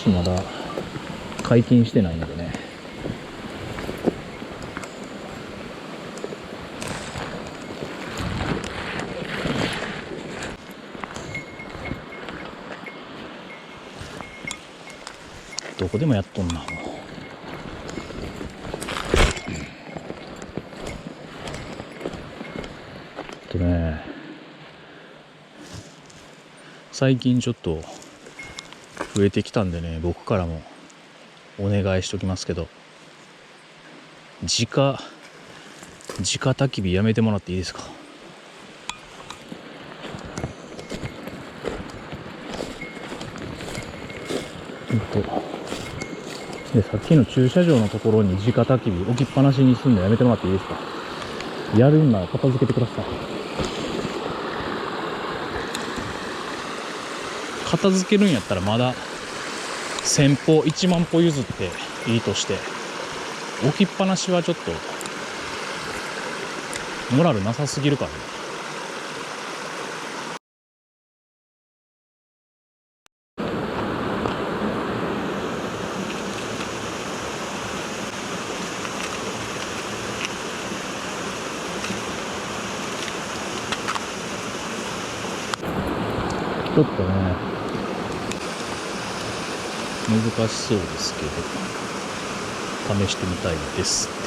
橋まだ解禁してないのでね。どこでもやっとんなもう。最近ちょっと増えてきたんでね、僕からもお願いしときますけど、直焚き火やめてもらっていいですか。で、さっきの駐車場のところに直焚き火置きっぱなしにすんのやめてもらっていいですか。やるんなら片付けてください。片付けるんやったらまだ1000歩1万歩譲っていいとして、置きっぱなしはちょっとモラルなさすぎるからね。ちょっとね難しそうですけど試してみたいですって。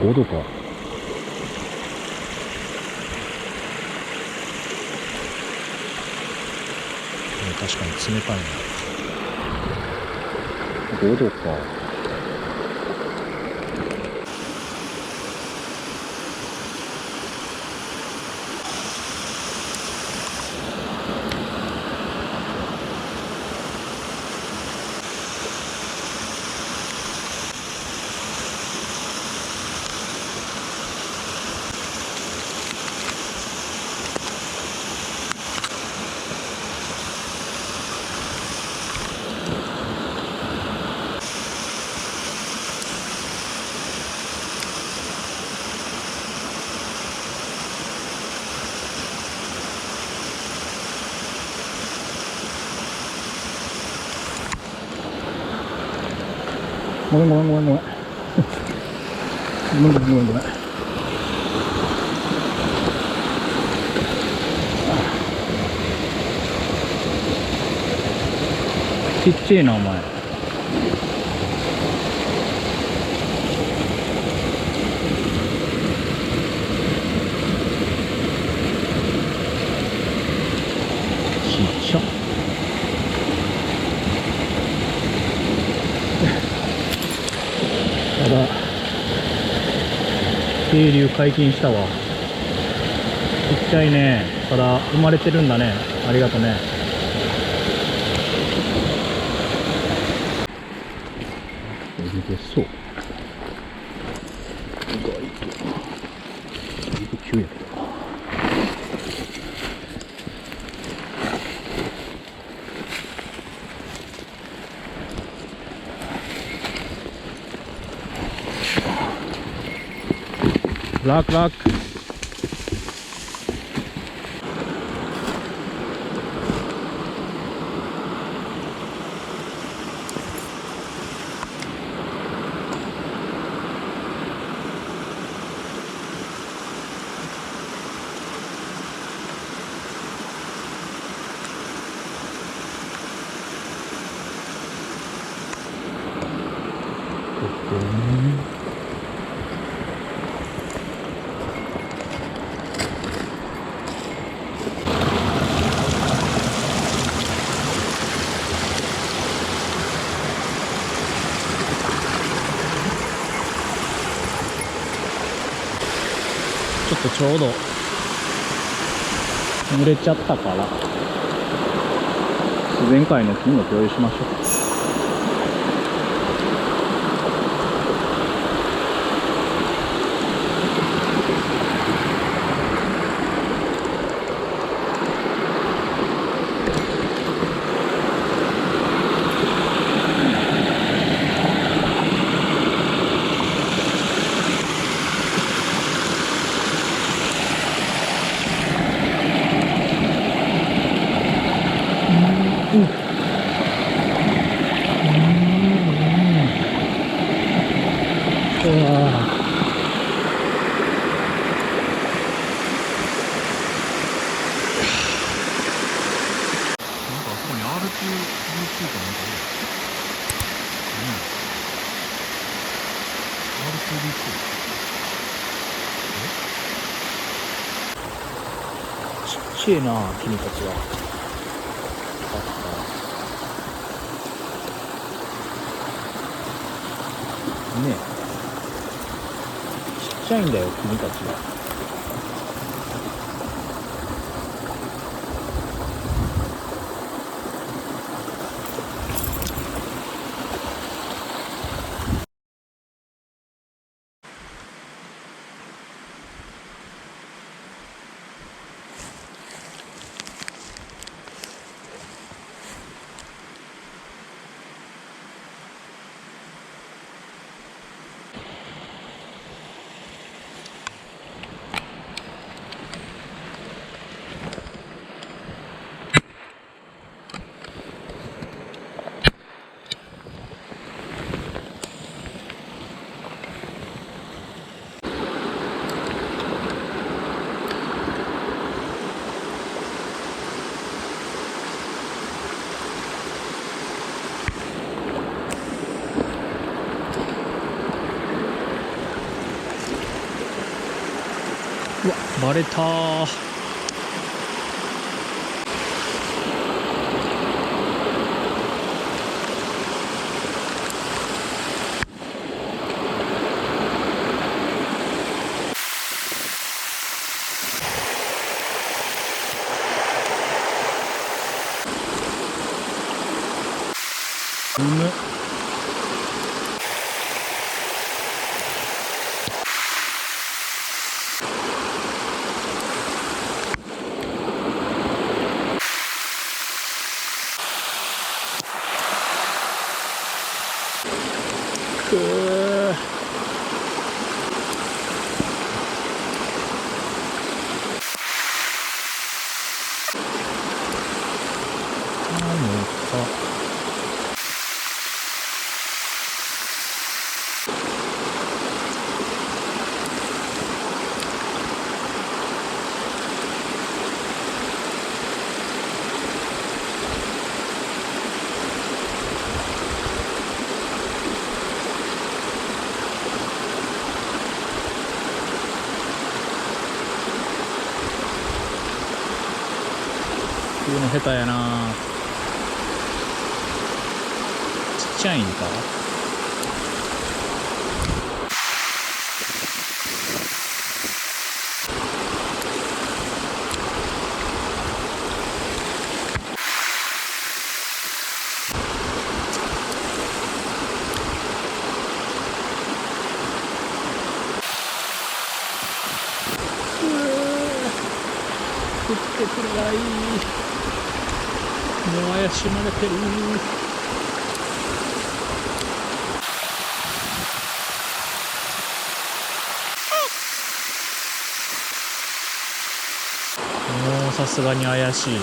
5度か。確かに冷たいな。5度か。ごめん。ごめん。ちっちゃいなお前。ちっちゃ。ただ渓流解禁したわ。ちっちゃいね。ただ生まれてるんだね。ありがとね。見てそう。意外と急やけど。ラック。ちょっとちょうど濡れちゃったから前回の金の共有しましょう。うわなんかあそこに R2D2 かなんかある。R2D2 ちっちゃいな君たちは。ねえちっちゃいんだよ君たちは。うわバレたー。うむくー言うの下手やな。ちっちゃいんか。降ってくるわい。もう怪しまれてる。もうさすがに怪しいな。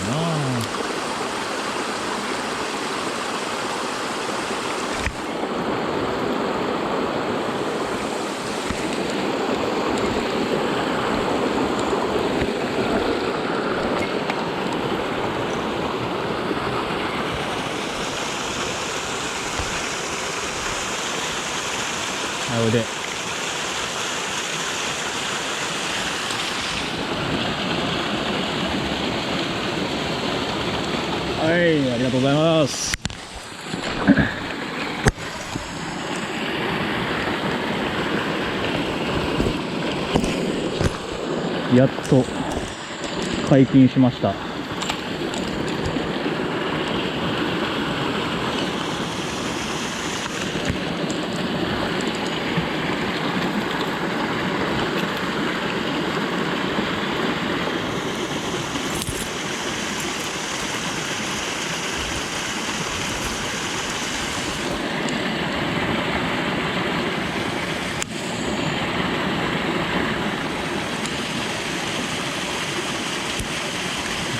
おいで。はい、ありがとうございます。やっと解禁しました。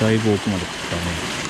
だいぶ奥まで来たね。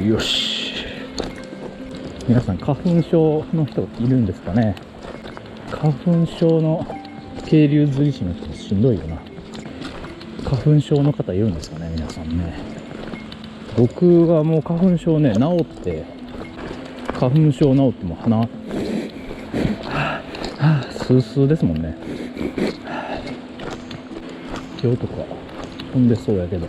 よし。皆さん花粉症の人いるんですかね。花粉症の渓流釣り師の人しんどいよな。花粉症の方いるんですかね、皆さんね。僕はもう花粉症ね、治って花粉症治っても鼻スースーですもんね。今日とか飛んでそうやけど。